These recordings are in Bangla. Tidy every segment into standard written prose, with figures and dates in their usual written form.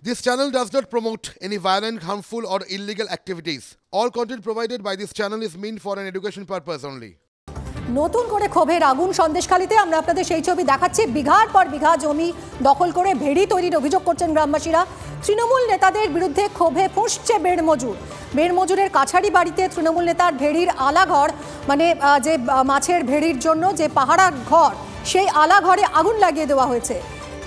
This channel does not promote any violent, harmful, or illegal activities. All content provided by this channel is meant for an education purpose only. নতুন করে ক্ষোভের আগুন সন্দেশখালীতে আমরা আপনাদের সেই ছবি দেখাচ্ছি। বিঘার পর বিঘা জমি দখল করে ভেড়ি তৈরির অভিযোগ করছেন গ্রামবাসীরা। তৃণমূল নেতাদের বিরুদ্ধে ক্ষোভে ফুঁসছে বেড়মজুরের কাছারি বাড়িতে তৃণমূল নেতার ভেড়ির আলাঘর, মানে যে মাছের ভেড়ির জন্য যে পাহারা ঘর, সেই আলাঘরে আগুন লাগিয়ে দেওয়া হয়েছে।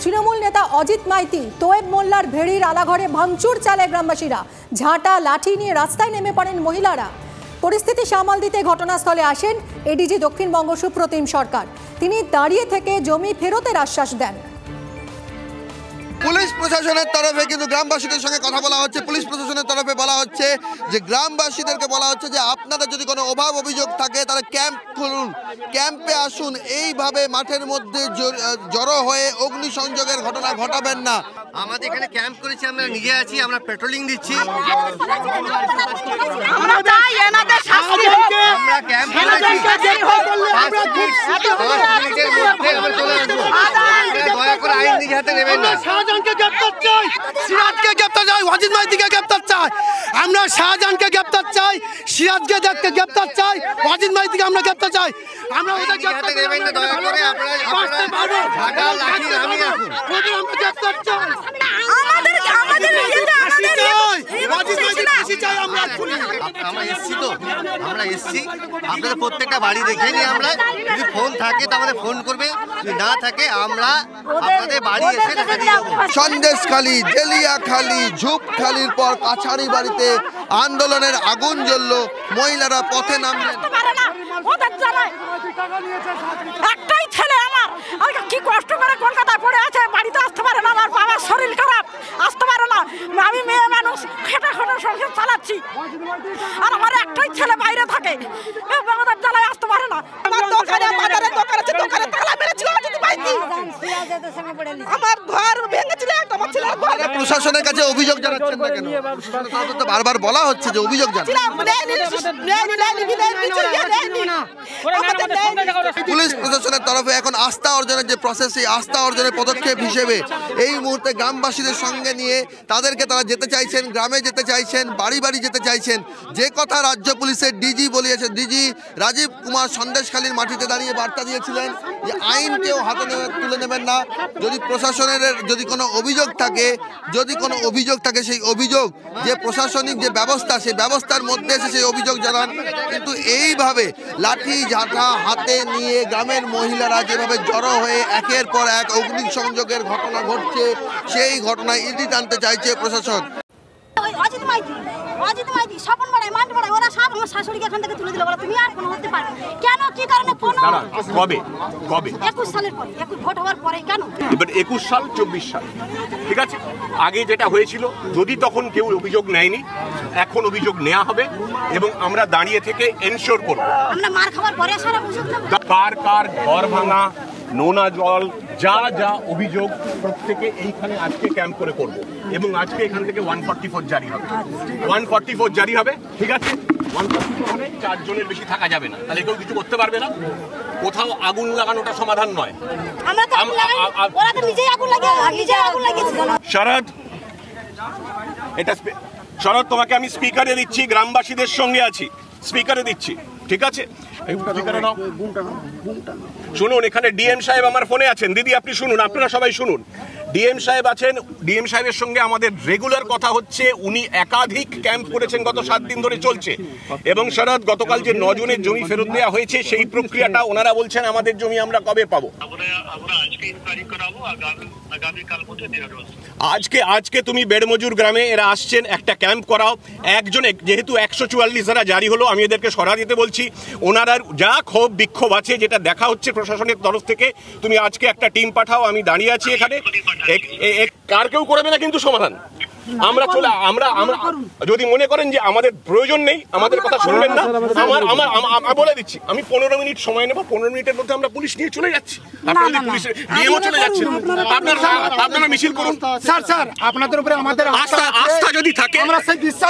তৃণমূল নেতা অজিত মাইতি তোয়েব মোল্লার ভেড়ির আলাঘরে ভাঙচুর চালায় গ্রামবাসীরা। ঝাঁটা লাঠি নিয়ে রাস্তায় নেমে পড়েন মহিলারা। পরিস্থিতি সামাল দিতে ঘটনাস্থলে আসেন এডিজি দক্ষিণবঙ্গ সুপ্রতিম সরকার। তিনি দাঁড়িয়ে থেকে জমি ফেরতের আশ্বাস দেন। পুলিশ প্রশাসনের তরফে কিন্তু গ্রামবাসীদের সঙ্গে কথা বলা হচ্ছে। পুলিশ প্রশাসনের তরফে বলা হচ্ছে যে গ্রামবাসীদেরকে বলা হচ্ছে যে আপনাদের যদি কোনো অভাব অভিযোগ থাকে তাহলে ক্যাম্প খুলুন, ক্যাম্পে আসুন। এইভাবে মাঠের মধ্যে জড়ো হয়ে অগ্নিসংযোগের ঘটনা ঘটাবেন না। আমাদের এখানে ক্যাম্প করেছি, আমরা নিজে আছি, আমরা পেট্রোলিং দিচ্ছি। দয়া করে আইন নিজে হাতে নেবেন না। শাহজাহানকে গ্রেপ্তার চাই, সিরাজকে গ্রেপ্তার চাই, অজিত মাইতিকে গ্রেপ্তার চাই। আমরা শাহজাহানকে গ্রেপ্তার চাই, সিরাজকে গ্রেপ্তার চাই, অজিত মাইতিকে আমরা গ্রেপ্তার চাই। আমরা ওদের হাতে নেবেন না, দয়া করে আপনারা ঝাঁটা লাঠি নামিয়ে রাখুন। আমরা গ্রেপ্তার চাই, আমরা এসছি তো, আমরা এসছি। আপনাদের প্রত্যেকটা বাড়ি দেখে নিই আমরা। যদি ফোন থাকে তো আমাদের ফোন করবে, যদি না থাকে আমরা আপনাদের বাড়ি এসে দেখা দিয়ে যাবো। সন্দেশখালী, জেলিয়াখালী, ঝুপখালীর পর কাছারি বাড়িতে আন্দোলনের আগুন জ্বলল। মহিলারা পথে নামলেন। একটাই ছেলে আমার, কি কষ্ট করে কলকাতায় পড়ে আছে, বাড়িতে আসতে পারে না। আমার বাবার শরীর খারাপ, আসতে পারে না। আমি মেয়ে মানুষ, খেটে খেটে সংসার চালাচ্ছি, আর আমার একটাই ছেলে বাইরে থাকে, আমাদের জ্বালায় আসতে পারে না। আমার দোকানে বাজারে দোকান আছে, দোকানে তালা মেরেছিল আমার ঘর ভেঙেছিল। আমার ছেলের ঘর। প্রশাসনের কাছে অভিযোগ জানাচ্ছেন না কেন? তো বারবার বলা হচ্ছে যে অভিযোগ জানাচ্ছেন। পুলিশ প্রশাসনের তরফে এখন আস্থা অর্জনের যে প্রসেস, সেই আস্থা অর্জনের পদক্ষেপ হিসেবে এই মুহূর্তে গ্রামবাসীদের সঙ্গে নিয়ে তাদেরকে তারা যেতে চাইছেন, গ্রামে যেতে চাইছেন, বাড়ি বাড়ি যেতে চাইছেন। যে কথা রাজ্য পুলিশের ডিজি বলিয়েছেন, ডিজি রাজীব কুমার সন্দেশখালীর মাটিতে দাঁড়িয়ে বার্তা দিয়েছিলেন যে আইনকেও হাতে তুলে নেবেন না। যদি প্রশাসনের যদি কোনো অভিযোগ থাকে সেই অভিযোগ যে প্রশাসনিক যে ব্যবস্থা, সেই ব্যবস্থার মধ্যে এসে সেই অভিযোগ জানান। কিন্তু এইভাবে লাঠি ঝাঁটা হাতে নিয়ে গ্রামের মহিলারা যেভাবে জড়ো হয়ে একের পর এক অগ্নিসংযোগের ঘটনা ঘটছে, সেই ঘটনায় ইতি টানতে চাইছে প্রশাসন। অজিত মাইতি স্বপন বাড়ায়, মান্ড বাড়ায়, ওরা সব আমার শাশুড়িকে এখান থেকে তুলে দিল। বলো তুমি আর কোনো হতে পারবে কেন? কি কারণে? কবে 21 সালের পরে, 21 ভোট হওয়ার পরে কেন? এবার 21 সাল 24 সাল, ঠিক আছে। আগে যেটা হয়েছিল, যদি তখন কেউ অভিযোগ নেয়নি, এখন অভিযোগ নেওয়া হবে এবং আমরা দাঁড়িয়ে থেকে এনশোর করব। আমরা মার খাওয়ার পরে সারা অভিযোগ কার ঘর ভাঙা, নোনা জল, যা যা অভিযোগ প্রত্যেকে এইখানে আজকে ক্যাম্প করে করব এবং আজকে এখান থেকে 144 জারি হবে। 144 জারি হবে, ঠিক আছে। 144 মানে 4 জনের বেশি থাকা যাবে না, তাহলে কেউ কিছু করতে পারবে না। কোথাও আগুন লাগানোটা সমাধান নয়। শরৎ, তোমাকে আমি স্পিকারে দিচ্ছি, গ্রামবাসীদের সঙ্গে আছি, স্পিকারে দিচ্ছি, ঠিক আছে। শুনুন, এখানে ডিএম সাহেব আমার ফোনে আছেন। দিদি আপনি শুনুন, আপনারা সবাই শুনুন। ডিএম সাহেব আছেন, ডিএম সাহেবের সঙ্গে আমাদের রেগুলার কথা হচ্ছে। উনি একাধিক ক্যাম্প করেছেন, গত 7 দিন ধরে চলছে। এবং শরৎ, গতকাল যে 9 জনের জমি ফেরত দেওয়া হয়েছে, সেই প্রক্রিয়াটা ওনারা বলছেন আমাদের জমি আমরা কবে পাবো। আজকে তুমি বেড়মজুর গ্রামে এরা আসছেন, একটা ক্যাম্প করাও। একজনে যেহেতু 144 ধারা জারি হলো, আমি এদেরকে সরা দিতে বলছি। ওনারা যা ক্ষোভ বিক্ষোভ আছে, যেটা দেখা হচ্ছে প্রশাসনের তরফ থেকে, তুমি আজকে একটা টিম পাঠাও। আমি দাঁড়িয়ে আছি এখানে, কার কেউ করবে না কিন্তু সমাধান। আমরা যদি মনে করেন যে আমাদের প্রয়োজন নেই, আমাদের কথা শুনবেন না, আমার বলে দিচ্ছি, আমি 15 মিনিট সময় নেব। 15 মিনিটের মধ্যে আমরা পুলিশ নিয়ে চলে যাচ্ছি। আপনারা পুলিশের ডিএমও চলে যাচ্ছেন, আপনারা মিছিল করুন। স্যার আপনাদের উপরে আমাদের আস্থা যদি থাকে,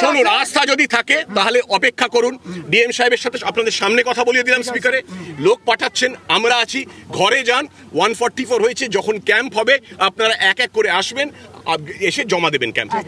শুনুন, আস্থা যদি থাকে তাহলে অপেক্ষা করুন। ডিএম সাহেবের সাথে আপনাদের সামনে কথা বলিয়ে দিলাম স্পিকারে, লোক পাঠাচ্ছেন, আমরা আছি। ঘরে যান, 144 হয়েছে। যখন ক্যাম্প হবে আপনারা এক এক করে আসবেন। এসে জমা দেবেন ক্যাম্পে।